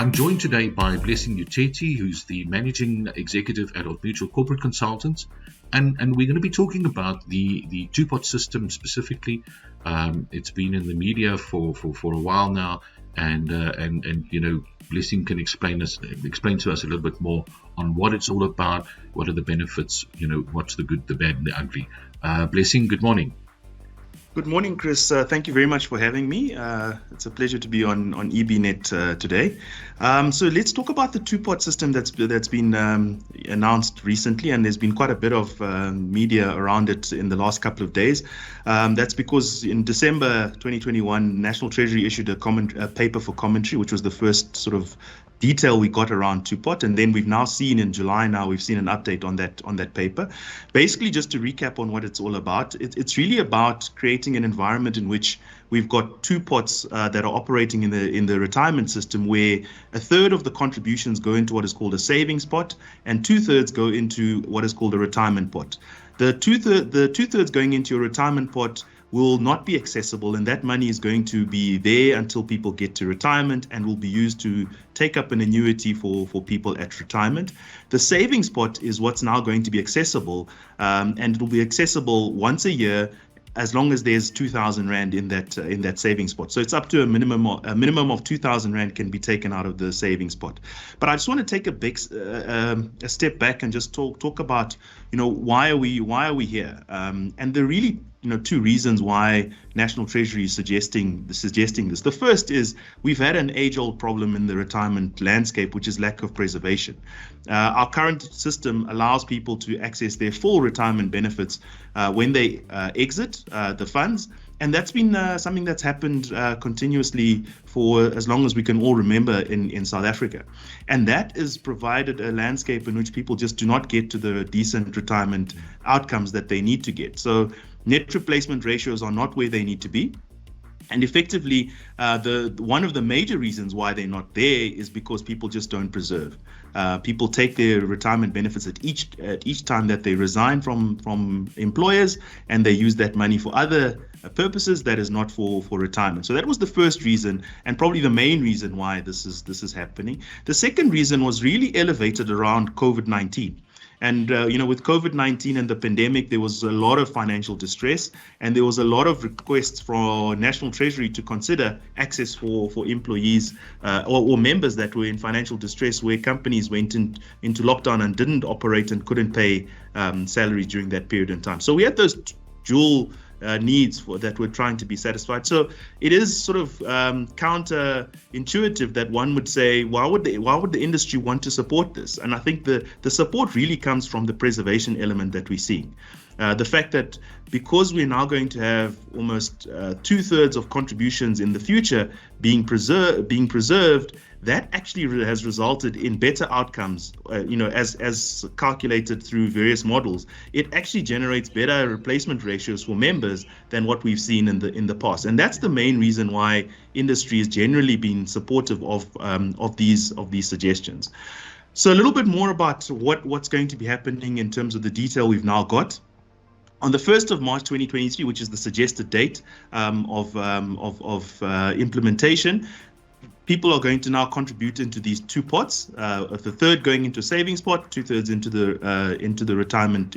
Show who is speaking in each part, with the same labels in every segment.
Speaker 1: I'm joined today by Blessing Utete, who's the Managing Executive at Old Mutual Corporate Consultants. And we're going to be talking about the two-pot system specifically. It's been in the media for a while now, and you know, Blessing can explain to us a little bit more on what it's all about, what are the benefits, you know, what's the good, the bad, and the ugly. Blessing, good morning.
Speaker 2: Good morning, Chris. Thank you very much for having me. It's a pleasure to be on EBnet today. So let's talk about the two-pot system that's been announced recently, and there's been quite a bit of media around it in the last couple of days. That's because in December 2021, National Treasury issued a paper for commentary, which was the first sort of detail we got around two-pot, and then we've now seen in July we've seen an update on that paper. Basically, just to recap on what it's all about, it's really about creating an environment in which we've got two pots that are operating in the retirement system, where a third of the contributions go into what is called a savings pot, and 2/3 go into what is called a retirement pot. The two-thirds going into your retirement pot will not be accessible, and that money is going to be there until people get to retirement and will be used to take up an annuity for people at retirement. The savings pot is what's now going to be accessible, and it will be accessible once a year, as long as there's 2,000 Rand in that savings pot. So it's up to a minimum of 2,000 Rand can be taken out of the savings pot. But I just want to take a step back and just talk about, you know, why are we here? And there are really, you know, two reasons why National Treasury is suggesting this. The first is we've had an age-old problem in the retirement landscape, which is lack of preservation. Our current system allows people to access their full retirement benefits when they exit the funds, and that's been something that's happened continuously for as long as we can all remember in South Africa. And that has provided a landscape in which people just do not get to the decent retirement outcomes that they need to get. So net replacement ratios are not where they need to be. And effectively, one of the major reasons why they're not there is because people just don't preserve. People take their retirement benefits at each time that they resign from employers, and they use that money for other purposes that is not for retirement. So that was the first reason, and probably the main reason why this is happening. The second reason was really elevated around COVID-19. And, you know, with COVID-19 and the pandemic, there was a lot of financial distress, and there was a lot of requests for National Treasury to consider access for employees or members that were in financial distress, where companies went into lockdown and didn't operate and couldn't pay salaries during that period in time. So we had those dual needs that were trying to be satisfied. So it is sort of counterintuitive that one would say, why would the industry want to support this? And I think the support really comes from the preservation element that we're seeing. The fact that because we're now going to have almost 2/3 of contributions in the future being preserved, that actually has resulted in better outcomes, you know, as calculated through various models. It actually generates better replacement ratios for members than what we've seen in the past. And that's the main reason why industry has generally been supportive of these suggestions. So a little bit more about what's going to be happening in terms of the detail we've now got. On the 1st of March 2023, which is the suggested date of implementation, people are going to now contribute into these two pots, the third going into a savings pot, 2/3 into the retirement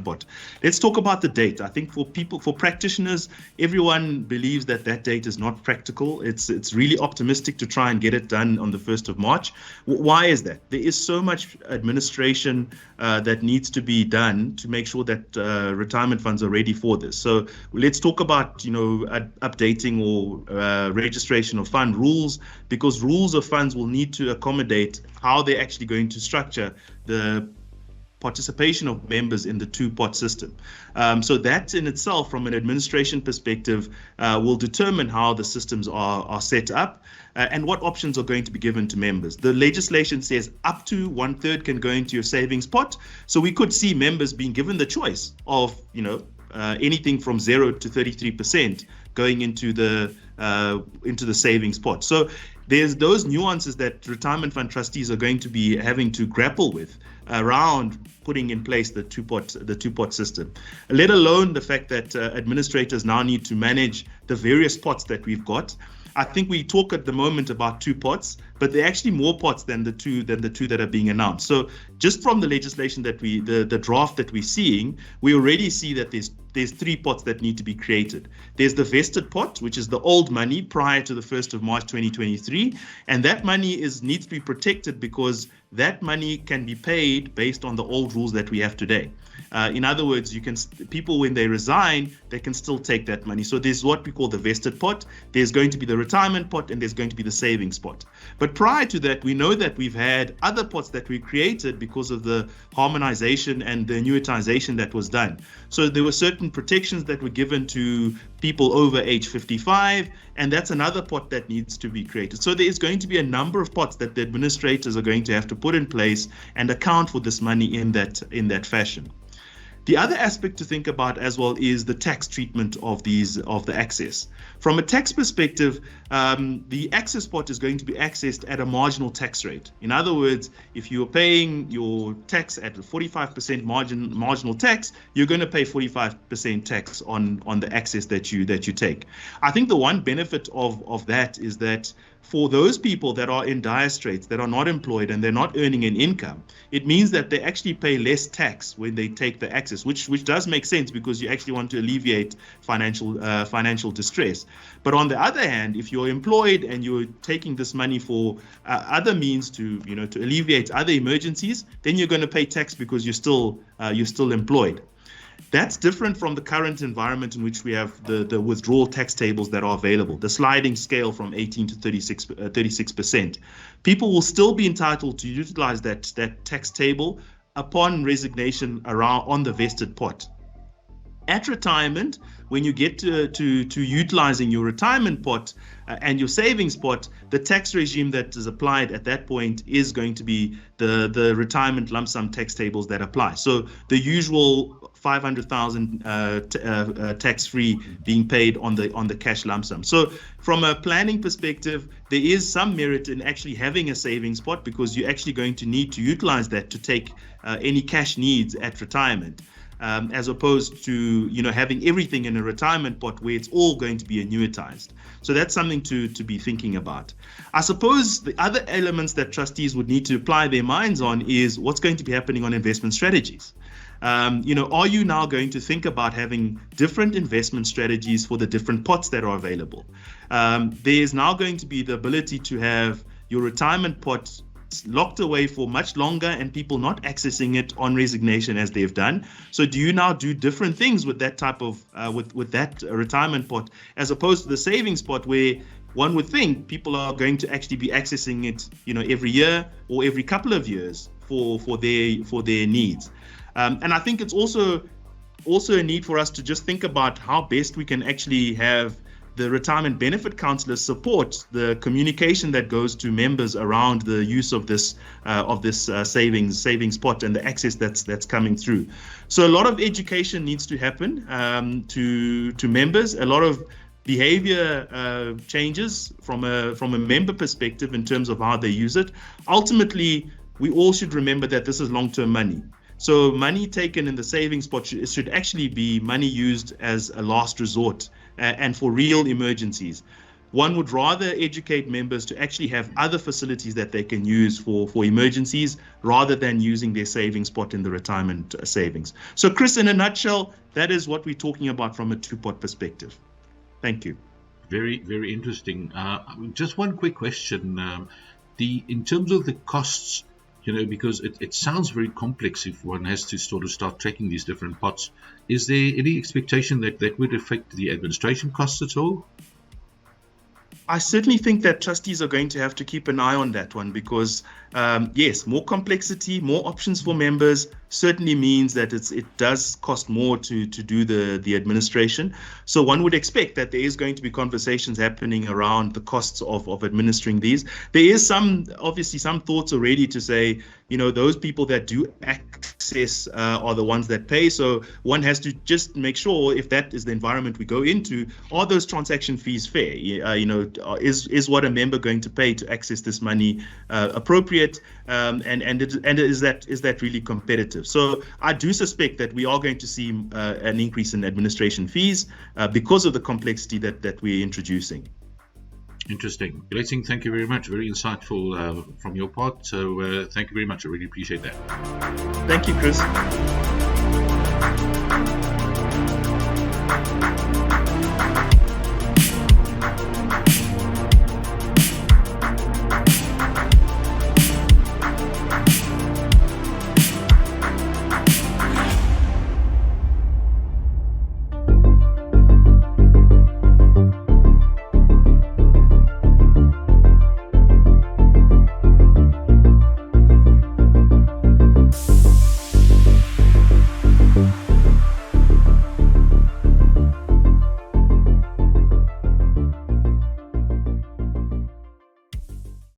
Speaker 2: pot. Let's talk about the date. I think for practitioners, everyone believes that date is not practical. It's really optimistic to try and get it done on the 1st of March. Why is that? There is so much administration that needs to be done to make sure that retirement funds are ready for this. So let's talk about, you know, updating or registration of fund rules, because rules of funds will need to accommodate how they're actually going to structure the participation of members in the two-pot system. So that in itself, from an administration perspective, will determine how the systems are set up and what options are going to be given to members. The legislation says up to 1/3 can go into your savings pot. So we could see members being given the choice of, you know, anything from 0 to 33% going into the savings pot. So there's those nuances that retirement fund trustees are going to be having to grapple with around putting in place the two-pot system, let alone the fact that administrators now need to manage the various pots that we've got. I think we talk at the moment about 2 pots, but there are actually more pots than the two that are being announced. So just from the legislation that the draft that we're seeing, we already see that there's 3 pots that need to be created. There's the vested pot, which is the old money prior to the 1st of March 2023, and that money needs to be protected because that money can be paid based on the old rules that we have today. In other words, people when they resign, they can still take that money. So there's what we call the vested pot, there's going to be the retirement pot, and there's going to be the savings pot. But prior to that, we know that we've had other pots that we created because of the harmonization and the annuitization that was done. So there were certain protections that were given to people over age 55, and that's another pot that needs to be created. So there is going to be a number of pots that the administrators are going to have to put in place and account for this money in that fashion. The other aspect to think about as well is the tax treatment of the access. From a tax perspective, the access pot is going to be accessed at a marginal tax rate. In other words, if you're paying your tax at a 45% marginal tax, you're going to pay 45% tax on the access that you take. I think the one benefit of that is that for those people that are in dire straits, that are not employed and they're not earning an income, it means that they actually pay less tax when they take the access, which does make sense because you actually want to alleviate financial distress. But on the other hand, if you're employed and you're taking this money for other means to alleviate other emergencies, then you're going to pay tax because you're still employed. That's different from the current environment in which we have the withdrawal tax tables that are available, the sliding scale from 18 to 36%. People will still be entitled to utilize that tax table upon resignation on the vested pot. At retirement, when you get to utilizing your retirement pot and your savings pot, the tax regime that is applied at that point is going to be the retirement lump sum tax tables that apply. So the usual 500,000 tax-free being paid on the cash lump sum. So from a planning perspective, there is some merit in actually having a savings pot because you're actually going to need to utilize that to take any cash needs at retirement. As opposed to having everything in a retirement pot where it's all going to be annuitized. So that's something to be thinking about. I suppose the other elements that trustees would need to apply their minds on is what's going to be happening on investment strategies. Are you now going to think about having different investment strategies for the different pots that are available? There's now going to be the ability to have your retirement pot locked away for much longer and people not accessing it on resignation as they've done. So do you now do different things with that type of with that retirement pot as opposed to the savings pot where one would think people are going to actually be accessing it every year or every couple of years for their needs. And I think it's also a need for us to just think about how best we can actually have the retirement benefit counselors support the communication that goes to members around the use of this savings pot and the access that's coming through. So a lot of education needs to happen to members. A lot of behavior changes from a member perspective in terms of how they use it. Ultimately, we all should remember that this is long-term money. So money taken in the savings pot should actually be money used as a last resort and for real emergencies. One would rather educate members to actually have other facilities that they can use for emergencies rather than using their savings pot in the retirement savings. So Chris, in a nutshell, that is what we're talking about from a two-pot perspective. Thank you.
Speaker 1: Very, very interesting. Just one quick question. In terms of the costs, because it sounds very complex if one has to sort of start tracking these different pots. Is there any expectation that would affect the administration costs at all?
Speaker 2: I certainly think that trustees are going to have to keep an eye on that one because, yes, more complexity, more options for members certainly means that it does cost more to do the administration. So one would expect that there is going to be conversations happening around the costs of administering these. There is obviously some thoughts already to say, those people that do access are the ones that pay. So one has to just make sure if that is the environment we go into, are those transaction fees fair? Is what a member going to pay to access this money appropriate? And is that really competitive? So I do suspect that we are going to see an increase in administration fees because of the complexity that we're introducing.
Speaker 1: Interesting. Blessing, thank you very much. Very insightful from your part. So thank you very much. I really appreciate that.
Speaker 2: Thank you, Chris.